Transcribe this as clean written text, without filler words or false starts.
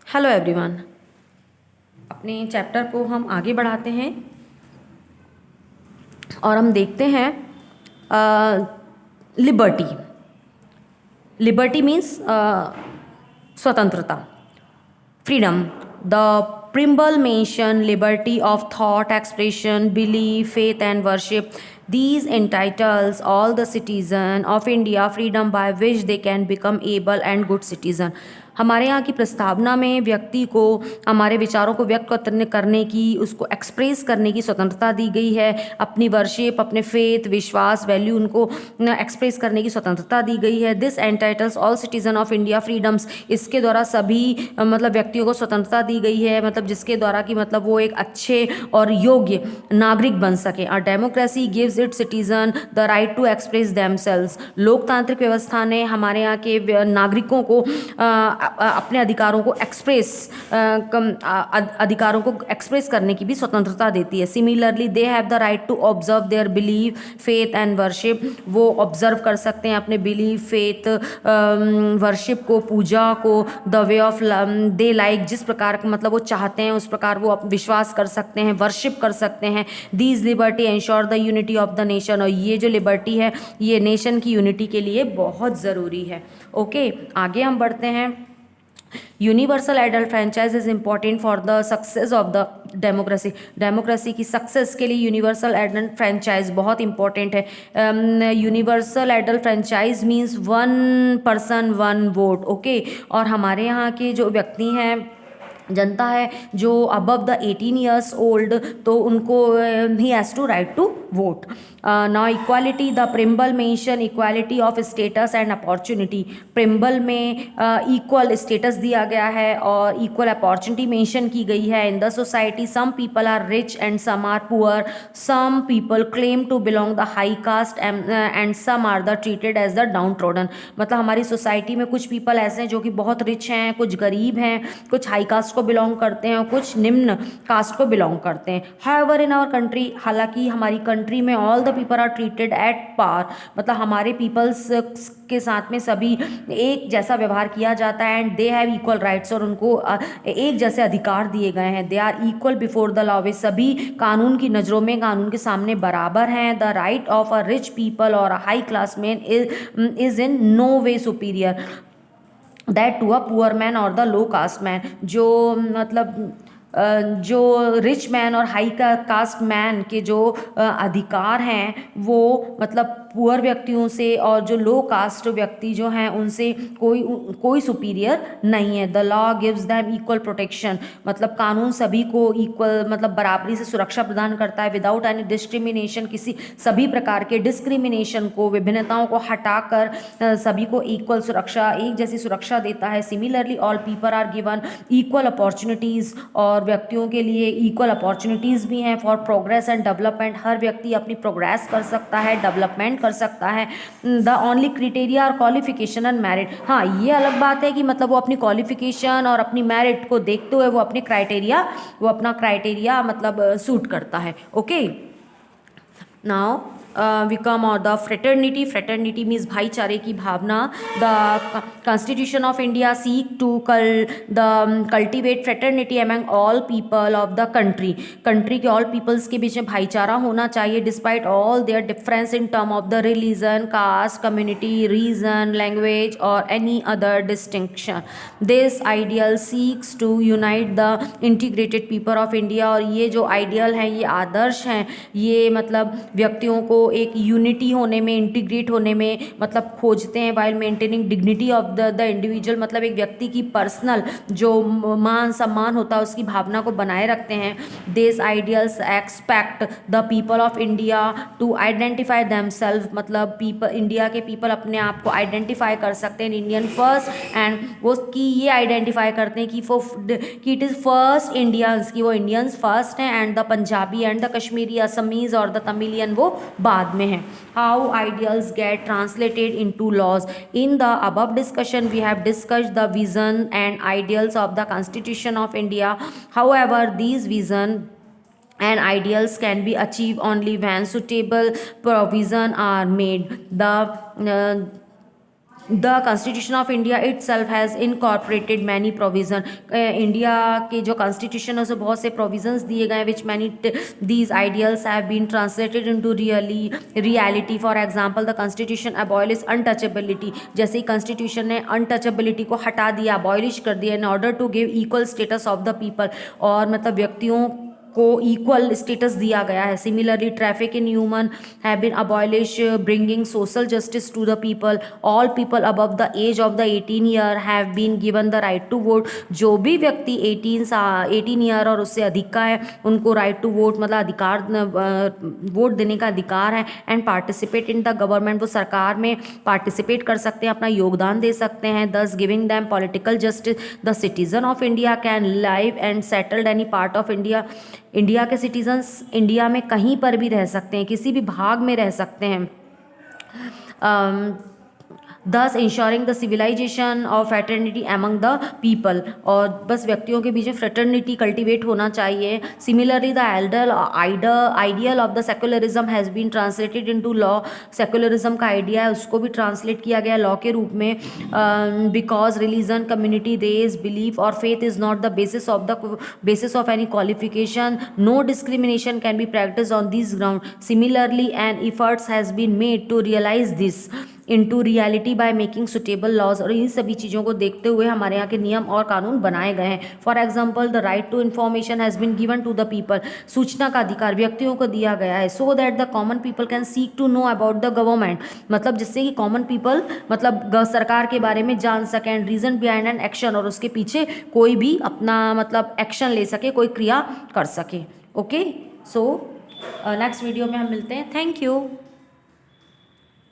Hello everyone. अपने chapter को हम आगे बढ़ाते हैं और हम देखते हैं लिबर्टी। लिबर्टी मीन्स स्वतंत्रता, freedom. The preamble mention liberty of thought, expression, belief, faith, and worship. These entitles all the citizen of India freedom by which they can become able and good citizen. हमारे यहाँ की प्रस्तावना में व्यक्ति को हमारे विचारों को व्यक्त करने की, उसको एक्सप्रेस करने की स्वतंत्रता दी गई है। अपनी वर्शिप, अपने फेथ, विश्वास, वैल्यू उनको एक्सप्रेस करने की स्वतंत्रता दी गई है। This entities all citizen of India freedoms. इसके द्वारा सभी मतलब व्यक्तियों को स्वतंत्रता दी गई है, मतलब जिसके द्वारा कि मतलब वो एक अच्छे और योग्य नागरिक बन सके। A democracy gives it citizen the right to express themselves. लोकतांत्रिक व्यवस्था ने हमारे यहाँ के नागरिकों को अपने अधिकारों को अधिकारों को एक्सप्रेस करने की भी स्वतंत्रता देती है। Similarly they have the right to observe their belief, faith and worship. वो ऑब्जर्व कर सकते हैं अपने बिलीफ, फेथ, वर्शिप को, पूजा को, the way of they like, जिस प्रकार मतलब वो चाहते हैं उस प्रकार वो विश्वास कर सकते हैं, वर्शिप कर सकते हैं। These liberty ensure the unity of the nation. और ये जो लिबर्टी है ये नेशन की यूनिटी के लिए बहुत ज़रूरी है। ओके, आगे हम बढ़ते हैं। Universal adult franchise is important for the success of the democracy. Democracy की सक्सेस के लिए यूनिवर्सल एडल्ट फ्रेंचाइज बहुत इंपॉर्टेंट है। Universal adult franchise means one person one vote. Okay, और हमारे यहाँ के जो व्यक्ति हैं, जनता है जो अबव द 18 ईयर्स ओल्ड, तो उनको ही has to right to vote. Now equality, the preamble mention equality of status and opportunity. Preamble में इक्वल स्टेटस दिया गया है और इक्वल अपॉर्चुनिटी मेंशन की गई है। In the society some people are rich and some are poor, some people claim to belong the high caste and some are the treated as the downtrodden. मतलब हमारी society में कुछ people ऐसे हैं जो कि बहुत रिच हैं, कुछ गरीब हैं, कुछ हाई कास्ट को बिलोंग करते हैं और कुछ निम्न कास्ट को बिलोंग करते हैं। हाउएवर इन आवर कंट्री, हालांकि हमारी कंट्री में all the people are treated at par. मतलब हमारे पीपल्स के साथ में सभी एक जैसा व्यवहार किया जाता है। And they have equal rights, और उनको एक जैसे अधिकार दिए गए हैं। They are equal before the law, वे सभी कानून की नज़रों में कानून के सामने बराबर हैं। The right of a rich people और a high class man is in no way superior that to a poor man और द लो कास्ट मैन। जो मतलब जो रिच मैन और हाई कास्ट मैन के जो अधिकार हैं वो मतलब पुअर व्यक्तियों से और जो लो कास्ट व्यक्ति जो हैं उनसे कोई सुपीरियर नहीं है। The law gives them equal protection. मतलब कानून सभी को इक्वल मतलब बराबरी से सुरक्षा प्रदान करता है। विदाउट एनी डिस्क्रिमिनेशन, किसी सभी प्रकार के डिस्क्रिमिनेशन को, विभिन्नताओं को हटाकर सभी को इक्वल सुरक्षा, एक जैसी सुरक्षा देता है। Similarly all people are given equal opportunities, और व्यक्तियों के लिए इक्वल अपॉर्चुनिटीज़ भी हैं फॉर प्रोग्रेस एंड डेवलपमेंट। हर व्यक्ति अपनी प्रोग्रेस कर सकता है, डेवलपमेंट कर सकता है। द ओनली क्रिटेरिया और क्वालिफिकेशन एंड मेरिट। हाँ, ये अलग बात है कि मतलब वो अपनी क्वालिफिकेशन और अपनी मेरिट को देखते हुए वो अपना क्राइटेरिया मतलब सूट करता है। ओके, नाउ वी कम और द फ्रेटर्निटी। फ्रेटर्निटी मीन्स भाईचारे की भावना। The constitution of India seek to cultivate fraternity among all people of the country. Country के ऑल पीपल्स के बीच में भाईचारा होना चाहिए, despite all their difference in term of the religion, caste, community, region, language और any other distinction. This ideal seeks to unite the integrated people of India. और ये जो आइडियल हैं, ये आदर्श हैं, ये मतलब व्यक्तियों को एक यूनिटी होने में, इंटीग्रेट होने में मतलब खोजते हैं। While maintaining dignity of the individual, मतलब एक व्यक्ति की पर्सनल जो मान सम्मान होता है उसकी भावना को बनाए रखते हैं। This ideals expect the people of India to identify themself. मतलब पीपल, इंडिया के पीपल अपने आप को आइडेंटिफाई कर सकते हैं इंडियन फर्स्ट, एंड वो कि ये आइडेंटिफाई करते हैं कि इट इज़ फर्स्ट इंडियंस, कि वो इंडियंस फर्स्ट हैं, and the Punjabi and the Kashmiri, Assamese और द तमिलियन वो बाद में है। How ideals get translated into laws. In the above discussion we have discussed the vision and ideals of the constitution of India. However these vision and ideals can be achieved only when suitable provision are made. The the constitution of India it self has incorporated many provision. India के जो constitution है उसमें बहुत से provisions दिए गए हैं which many these ideals have been translated into reality. For example the constitution abolish untouchability, जैसे ही कॉन्स्टिट्यूशन ने अनटचेबिलिटी को हटा दिया, अबॉलिश कर दिया in order to give equal status of the people, और मतलब व्यक्तियों को इक्वल स्टेटस दिया गया है। Similarly traffic in human have been abolish bringing social justice to the people. All people above the age of the 18 year have been given the right to vote. जो भी व्यक्ति 18 ईयर और उससे अधिक का है उनको राइट टू वोट मतलब अधिकार वोट देने का अधिकार है। And participate in the government, वो सरकार में पार्टिसिपेट कर सकते हैं, अपना योगदान दे सकते हैं। दस giving them political justice. The citizen of India can live and settled any part of India. India के सिटीजन्स इंडिया में कहीं पर भी रह सकते हैं, किसी भी भाग में रह सकते हैं। Thus ensuring the civilisation of fraternity among the people, और बस व्यक्तियों के बीच में फ्रेटर्निटी कल्टिवेट होना चाहिए। Similarly the ideal of the secularism has been translated into law. Secularism का आइडिया है उसको भी ट्रांसलेट किया गया लॉ के रूप में। Because religion, community, race, belief और faith is not the basis of any qualification, no discrimination can be practiced on this ground. Similarly, an efforts has been made to realize this into reality by making suitable laws। और इन सभी चीज़ों को देखते हुए हमारे यहाँ के नियम और कानून बनाए गए हैं। For example the right to information has been given to the people. सूचना का अधिकार व्यक्तियों को दिया गया है। So that the common people can seek to know about the government, मतलब जिससे कि कॉमन पीपल मतलब सरकार के बारे में जान सकें। And reason behind an action, और उसके पीछे कोई भी अपना मतलब एक्शन ले सके, कोई क्रिया कर सके। ओके, सो नेक्स्ट वीडियो में हम मिलते हैं। Thank you.